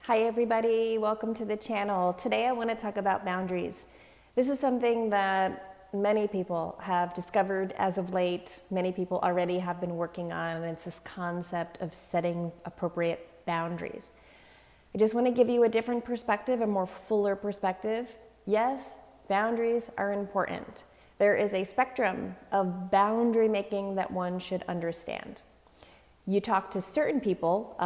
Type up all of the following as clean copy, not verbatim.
Hi everybody, welcome to the channel. Today I want to talk about boundaries. This is something that many people have discovered as of late. Many people already have been working on, and it's this concept of setting appropriate boundaries. I just want to give you a different perspective, a more fuller perspective. Yes, boundaries are important. There is a spectrum of boundary making that one should understand. You talk to certain people.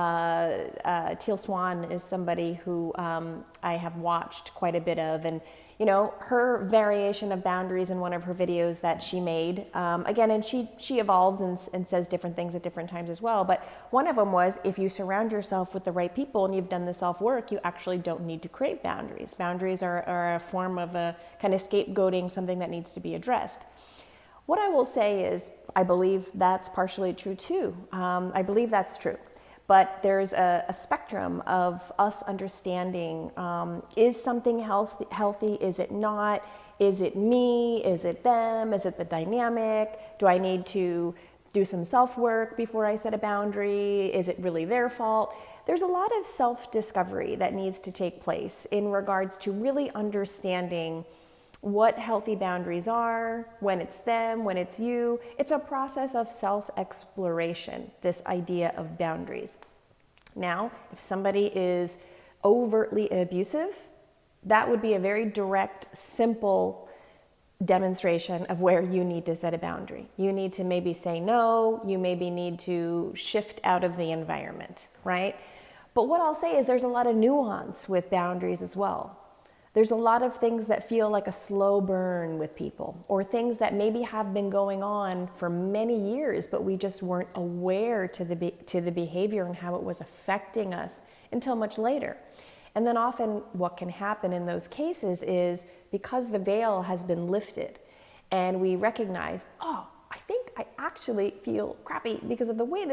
Teal Swan is somebody who I have watched quite a bit of, and her variation of boundaries in one of her videos that she made, again, and she evolves and says different things at different times as well, but one of them was, if you surround yourself with the right people and you've done the self-work, you actually don't need to create boundaries. Boundaries are a form of a kind of scapegoating, something that needs to be addressed. What I will say is, I believe that's partially true too. I believe that's true. But there's a spectrum of us understanding, is something healthy, is it not? Is it me? Is it them? Is it the dynamic? Do I need to do some self-work before I set a boundary? Is it really their fault? There's a lot of self-discovery that needs to take place in regards to really understanding what healthy boundaries are, when it's them, when it's you. It's a process of self-exploration, this idea of boundaries. Now, if somebody is overtly abusive, that would be a very direct, simple demonstration of where you need to set a boundary. You need to maybe say no, you maybe need to shift out of the environment, right? But what I'll say is there's a lot of nuance with boundaries as well. There's a lot of things that feel like a slow burn with people, or things that maybe have been going on for many years, but we just weren't aware to the behavior and how it was affecting us until much later. And then often what can happen in those cases is, because the veil has been lifted and we recognize, oh, I think I actually feel crappy because of the way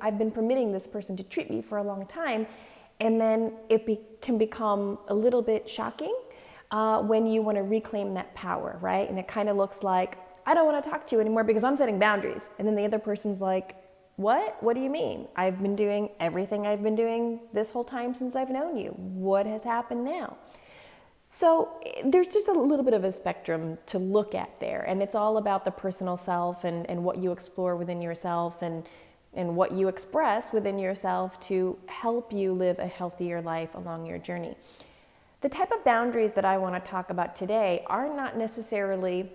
I've been permitting this person to treat me for a long time. And then it can become a little bit shocking when you want to reclaim that power, right? And it kind of looks like, I don't want to talk to you anymore because I'm setting boundaries. And then the other person's like, what? What do you mean? I've been doing everything I've been doing this whole time since I've known you. What has happened now? So there's just a little bit of a spectrum to look at there. And it's all about the personal self and what you explore within yourself and what you express within yourself to help you live a healthier life along your journey. The type of boundaries that I want to talk about today are not necessarily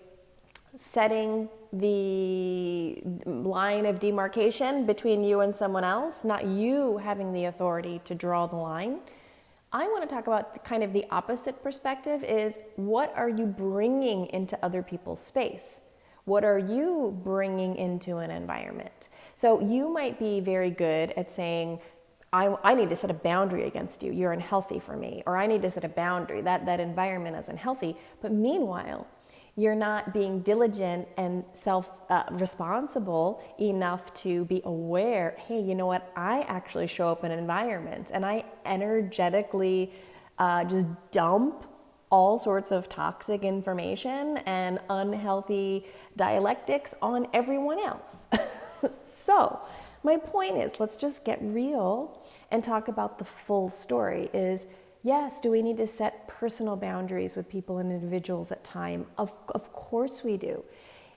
setting the line of demarcation between you and someone else, not you having the authority to draw the line. I want to talk about kind of the opposite perspective, is what are you bringing into other people's space? What are you bringing into an environment? So you might be very good at saying, I need to set a boundary against you. You're unhealthy for me. Or I need to set a boundary. That environment is unhealthy. But meanwhile, you're not being diligent and self-responsible enough to be aware, hey, you know what? I actually show up in environments and I energetically just dump all sorts of toxic information and unhealthy dialectics on everyone else. So my point is, let's just get real and talk about the full story. Is, yes, do we need to set personal boundaries with people and individuals at time? Of course we do.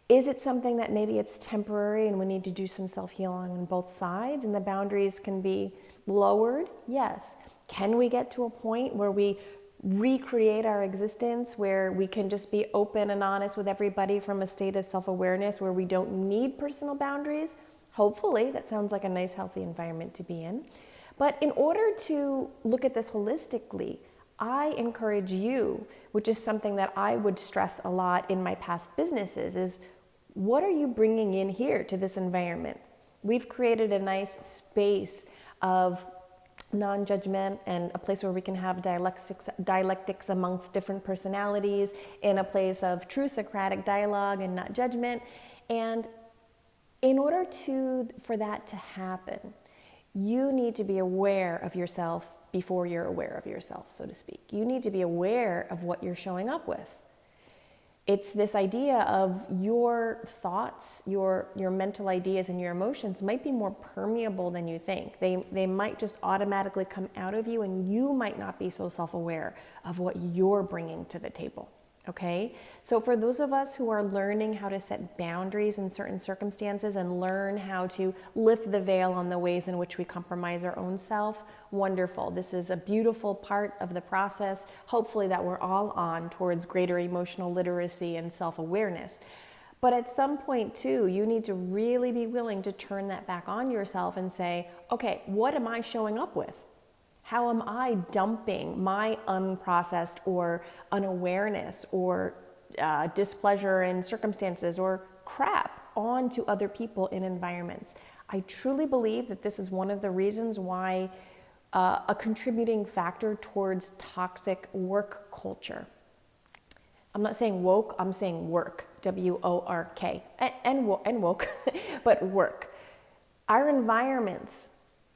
Is it something that maybe it's temporary and we need to do some self-healing on both sides and the boundaries can be lowered? Yes. Can we get to a point where we recreate our existence, where we can just be open and honest with everybody from a state of self-awareness where we don't need personal boundaries? Hopefully, that sounds like a nice, healthy environment to be in. But in order to look at this holistically, I encourage you, which is something that I would stress a lot in my past businesses, is what are you bringing in here to this environment? We've created a nice space of non-judgment and a place where we can have dialectics amongst different personalities, in a place of true Socratic dialogue and not judgment. And in order for that to happen, you need to be aware of yourself before you're aware of yourself, so to speak. You need to be aware of what you're showing up with. It's this idea of your thoughts, your mental ideas and your emotions might be more permeable than you think. They might just automatically come out of you, and you might not be so self-aware of what you're bringing to the table. Okay, so for those of us who are learning how to set boundaries in certain circumstances and learn how to lift the veil on the ways in which we compromise our own self, wonderful. This is a beautiful part of the process, hopefully, that we're all on towards greater emotional literacy and self-awareness. But at some point too, you need to really be willing to turn that back on yourself and say, okay, what am I showing up with? How am I dumping my unprocessed or unawareness or displeasure in circumstances or crap onto other people in environments? I truly believe that this is one of the reasons why a contributing factor towards toxic work culture. I'm not saying woke, I'm saying work, W-O-R-K, and woke, but work. Our environments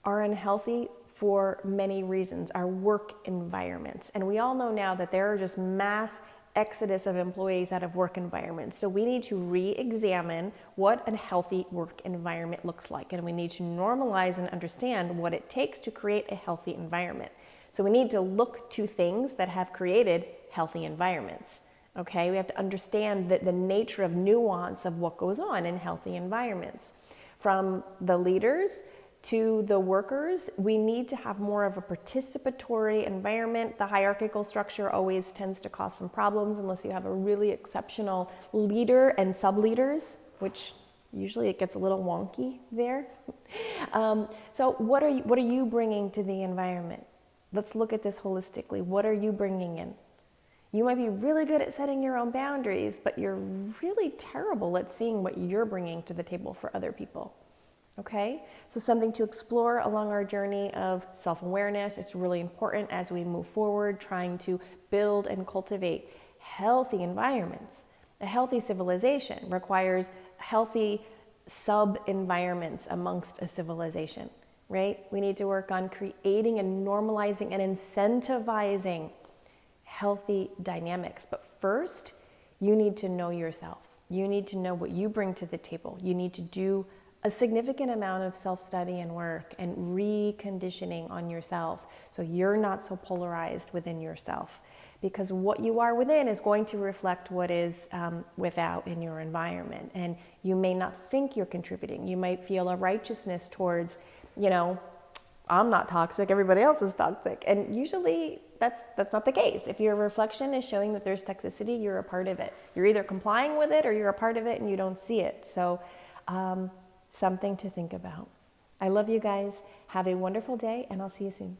are unhealthy for many reasons, our work environments. And we all know now that there are just mass exodus of employees out of work environments. So we need to re-examine what a healthy work environment looks like. And we need to normalize and understand what it takes to create a healthy environment. So we need to look to things that have created healthy environments. Okay, we have to understand the nature of nuance of what goes on in healthy environments. From the leaders to the workers, we need to have more of a participatory environment. The hierarchical structure always tends to cause some problems unless you have a really exceptional leader and sub-leaders, which usually it gets a little wonky there. So what are you bringing to the environment? Let's look at this holistically. What are you bringing in? You might be really good at setting your own boundaries, but you're really terrible at seeing what you're bringing to the table for other people. Okay, so something to explore along our journey of self-awareness. It's really important as we move forward, trying to build and cultivate healthy environments. A healthy civilization requires healthy sub-environments amongst a civilization, right? We need to work on creating and normalizing and incentivizing healthy dynamics. But first, you need to know yourself. You need to know what you bring to the table. You need to do a significant amount of self-study and work and reconditioning on yourself so you're not so polarized within yourself, because what you are within is going to reflect what is without in your environment. And you may not think you're contributing. You might feel a righteousness towards, I'm not toxic, everybody else is toxic. And usually that's not the case. If your reflection is showing that there's toxicity, you're a part of it. You're either complying with it or you're a part of it and you don't see it. So something to think about. I love you guys. Have a wonderful day, and I'll see you soon.